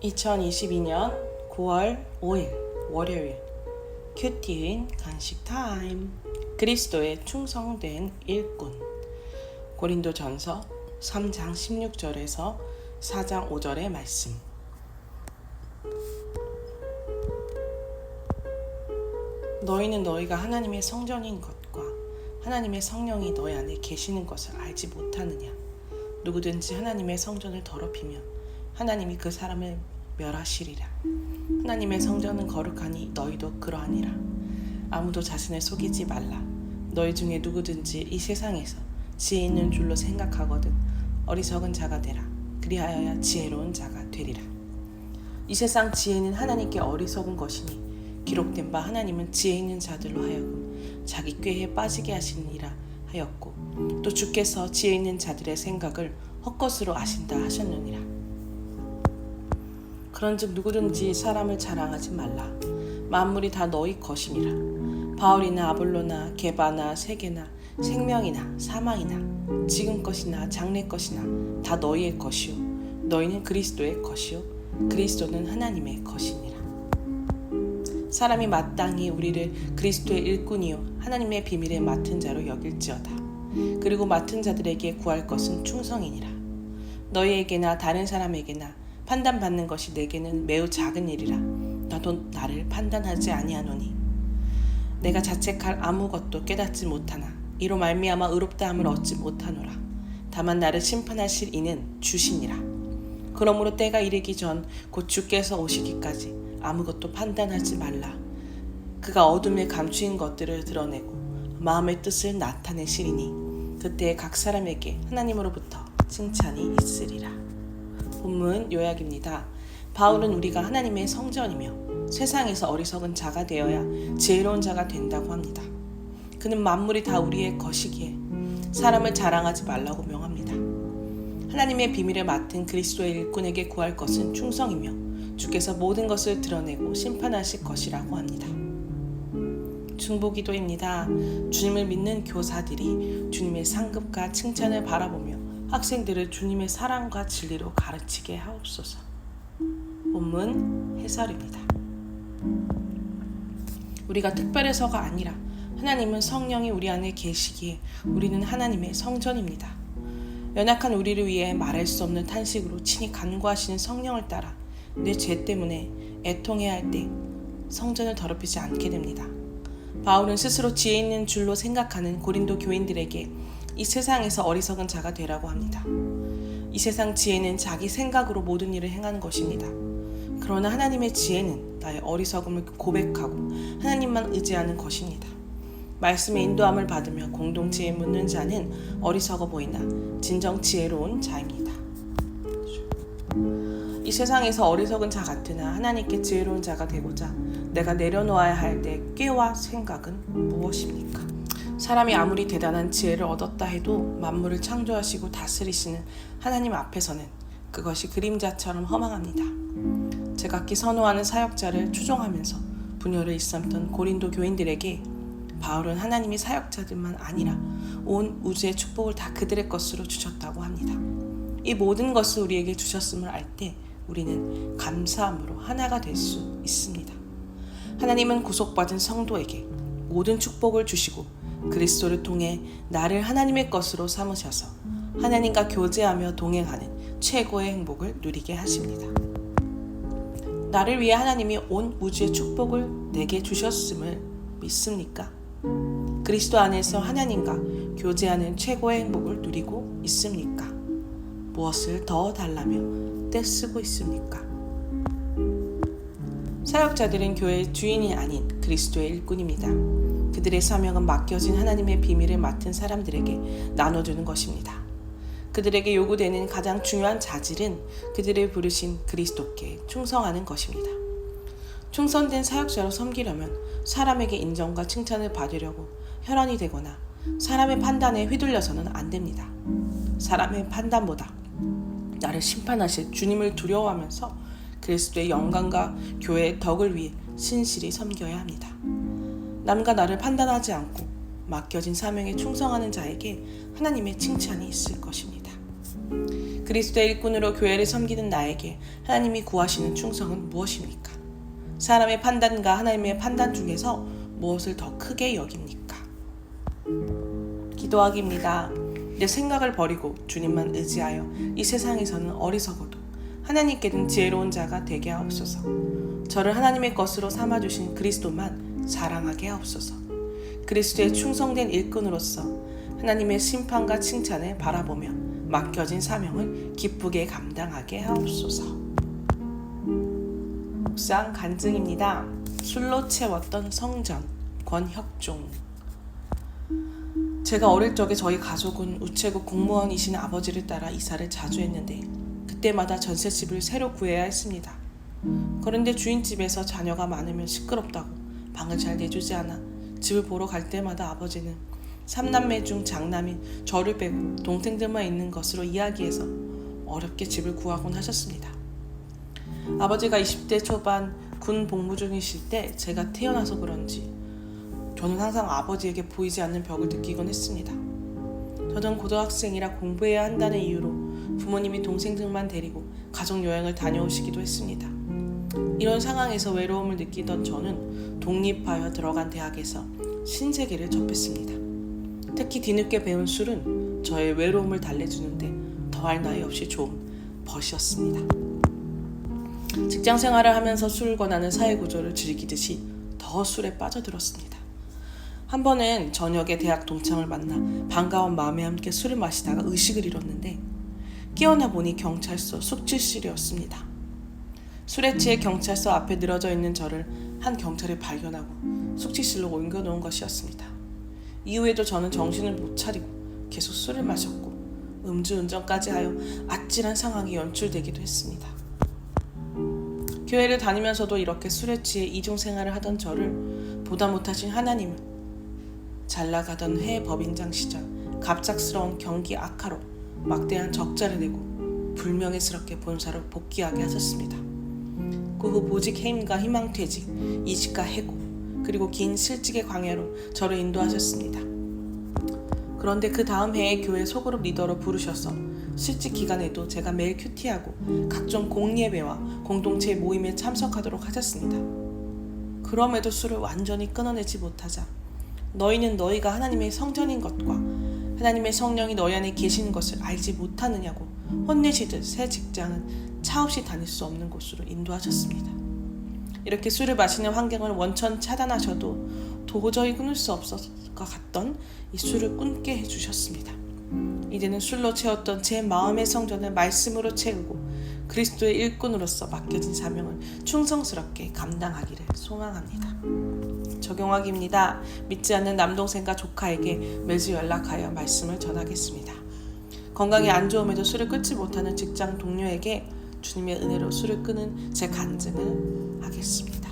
2022년 9월 5일 월요일 큐티인 간식 타임. 그리스도에 충성된 일꾼. 고린도전서 3장 16절에서 4장 5절의 말씀. 너희는 너희가 하나님의 성전인 것과 하나님의 성령이 너희 안에 계시는 것을 알지 못하느냐. 누구든지 하나님의 성전을 더럽히면 하나님이 그 사람을 멸하시리라. 하나님의 성전은 거룩하니 너희도 그러하니라. 아무도 자신을 속이지 말라. 너희 중에 누구든지 이 세상에서 지혜 있는 줄로 생각하거든 어리석은 자가 되라. 그리하여야 지혜로운 자가 되리라. 이 세상 지혜는 하나님께 어리석은 것이니 기록된 바 하나님은 지혜 있는 자들로 하여금 자기 꾀에 빠지게 하시니라 하였고, 또 주께서 지혜 있는 자들의 생각을 헛것으로 아신다 하셨느니라. 그런즉 누구든지 사람을 자랑하지 말라. 만물이 다 너희 것이니라. 바울이나 아볼로나 게바나 세계나 생명이나 사망이나 지금 것이나 장래 것이나 다 너희의 것이요 너희는 그리스도의 것이요 그리스도는 하나님의 것이니라. 사람이 마땅히 우리를 그리스도의 일꾼이요 하나님의 비밀에 맡은 자로 여길지어다. 그리고 맡은 자들에게 구할 것은 충성이니라. 너희에게나 다른 사람에게나 판단받는 것이 내게는 매우 작은 일이라. 나도 나를 판단하지 아니하노니 내가 자책할 아무것도 깨닫지 못하나 이로 말미암아 의롭다함을 얻지 못하노라. 다만 나를 심판하실 이는 주시니라. 그러므로 때가 이르기 전 곧 주께서 오시기까지 아무것도 판단하지 말라. 그가 어둠에 감추인 것들을 드러내고 마음의 뜻을 나타내시리니 그때 각 사람에게 하나님으로부터 칭찬이 있으리라. 본문 요약입니다. 바울은 우리가 하나님의 성전이며 세상에서 어리석은 자가 되어야 지혜로운 자가 된다고 합니다. 그는 만물이 다 우리의 것이기에 사람을 자랑하지 말라고 명합니다. 하나님의 비밀을 맡은 그리스도의 일꾼에게 구할 것은 충성이며 주께서 모든 것을 드러내고 심판하실 것이라고 합니다. 중보기도입니다. 주님을 믿는 교사들이 주님의 상급과 칭찬을 바라보며 학생들을 주님의 사랑과 진리로 가르치게 하옵소서. 본문 해설입니다. 우리가 특별해서가 아니라 하나님은 성령이 우리 안에 계시기에 우리는 하나님의 성전입니다. 연약한 우리를 위해 말할 수 없는 탄식으로 친히 간구하시는 성령을 따라 내 죄 때문에 애통해야 할 때 성전을 더럽히지 않게 됩니다. 바울은 스스로 지혜 있는 줄로 생각하는 고린도 교인들에게 이 세상에서 어리석은 자가 되라고 합니다. 이 세상 지혜는 자기 생각으로 모든 일을 행하는 것입니다. 그러나 하나님의 지혜는 나의 어리석음을 고백하고 하나님만 의지하는 것입니다. 말씀의 인도함을 받으며 공동체에 묻는 자는 어리석어 보이나 진정 지혜로운 자입니다. 이 세상에서 어리석은 자 같으나 하나님께 지혜로운 자가 되고자 내가 내려놓아야 할 내 꾀와 생각은 무엇입니까? 사람이 아무리 대단한 지혜를 얻었다 해도 만물을 창조하시고 다스리시는 하나님 앞에서는 그것이 그림자처럼 허망합니다. 제각기 선호하는 사역자를 추종하면서 분열을 일삼던 고린도 교인들에게 바울은 하나님이 사역자들만 아니라 온 우주의 축복을 다 그들의 것으로 주셨다고 합니다. 이 모든 것을 우리에게 주셨음을 알 때 우리는 감사함으로 하나가 될 수 있습니다. 하나님은 구속받은 성도에게 모든 축복을 주시고 그리스도를 통해 나를 하나님의 것으로 삼으셔서 하나님과 교제하며 동행하는 최고의 행복을 누리게 하십니다. 나를 위해 하나님이 온 우주의 축복을 내게 주셨음을 믿습니까? 그리스도 안에서 하나님과 교제하는 최고의 행복을 누리고 있습니까? 무엇을 더 달라며 떼쓰고 있습니까? 사역자들은 교회의 주인이 아닌 그리스도의 일꾼입니다. 그들의 사명은 맡겨진 하나님의 비밀을 맡은 사람들에게 나눠주는 것입니다. 그들에게 요구되는 가장 중요한 자질은 그들을 부르신 그리스도께 충성하는 것입니다. 충성된 사역자로 섬기려면 사람에게 인정과 칭찬을 받으려고 혈안이 되거나 사람의 판단에 휘둘려서는 안 됩니다. 사람의 판단보다 나를 심판하실 주님을 두려워하면서 그리스도의 영광과 교회의 덕을 위해 신실히 섬겨야 합니다. 남과 나를 판단하지 않고 맡겨진 사명에 충성하는 자에게 하나님의 칭찬이 있을 것입니다. 그리스도의 일꾼으로 교회를 섬기는 나에게 하나님이 구하시는 충성은 무엇입니까? 사람의 판단과 하나님의 판단 중에서 무엇을 더 크게 여깁니까? 기도하기입니다. 내 생각을 버리고 주님만 의지하여 이 세상에서는 어리석어도 하나님께는 지혜로운 자가 되게 하옵소서. 저를 하나님의 것으로 삼아주신 그리스도만 사랑하게 하옵소서. 그리스도의 충성된 일꾼으로서 하나님의 심판과 칭찬을 바라보며 맡겨진 사명을 기쁘게 감당하게 하옵소서. 묵상 간증입니다. 술로 채웠던 성전, 권혁종. 제가 어릴 적에 저희 가족은 우체국 공무원이신 아버지를 따라 이사를 자주 했는데 그때마다 전셋집을 새로 구해야 했습니다. 그런데 주인집에서 자녀가 많으면 시끄럽다고 방을 잘 내주지 않아 집을 보러 갈 때마다 아버지는 3남매 중 장남인 저를 빼고 동생들만 있는 것으로 이야기해서 어렵게 집을 구하곤 하셨습니다. 아버지가 20대 초반 군 복무 중이실 때 제가 태어나서 그런지 저는 항상 아버지에게 보이지 않는 벽을 느끼곤 했습니다. 저는 고등학생이라 공부해야 한다는 이유로 부모님이 동생들만 데리고 가족여행을 다녀오시기도 했습니다. 이런 상황에서 외로움을 느끼던 저는 독립하여 들어간 대학에서 신세계를 접했습니다. 특히 뒤늦게 배운 술은 저의 외로움을 달래주는데 더할 나위 없이 좋은 벗이었습니다. 직장 생활을 하면서 술을 권하는 사회구조를 즐기듯이 더 술에 빠져들었습니다. 한 번은 저녁에 대학 동창을 만나 반가운 마음에 함께 술을 마시다가 의식을 잃었는데 깨어나 보니 경찰서 숙직실이었습니다. 술에 취해 경찰서 앞에 늘어져 있는 저를 한 경찰이 발견하고 숙직실로 옮겨놓은 것이었습니다. 이후에도 저는 정신을 못 차리고 계속 술을 마셨고 음주운전까지 하여 아찔한 상황이 연출되기도 했습니다. 교회를 다니면서도 이렇게 술에 취해 이중생활을 하던 저를 보다 못하신 하나님은 잘나가던 해 법인장 시절 갑작스러운 경기 악화로 막대한 적자를 내고 불명예스럽게 본사로 복귀하게 하셨습니다. 그 후 보직 해임과 희망퇴직, 이직과 해고, 그리고 긴 실직의 광야로 저를 인도하셨습니다. 그런데 그 다음 해에 교회 소그룹 리더로 부르셔서 실직 기간에도 제가 매일 큐티하고 각종 공예배와 공동체 모임에 참석하도록 하셨습니다. 그럼에도 술을 완전히 끊어내지 못하자 너희는 너희가 하나님의 성전인 것과 하나님의 성령이 너희 안에 계시는 것을 알지 못하느냐고 혼내시듯 새 직장은 차없이 다닐 수 없는 곳으로 인도하셨습니다. 이렇게 술을 마시는 환경을 원천 차단하셔도 도저히 끊을 수 없을 것 같던 이 술을 끊게 해주셨습니다. 이제는 술로 채웠던 제 마음의 성전을 말씀으로 채우고 그리스도의 일꾼으로서 맡겨진 사명을 충성스럽게 감당하기를 소망합니다. 적용하기입니다. 믿지 않는 남동생과 조카에게 매주 연락하여 말씀을 전하겠습니다. 건강이 안 좋음에도 술을 끊지 못하는 직장 동료에게 주님의 은혜로 술을 끄는 제 간증을 하겠습니다.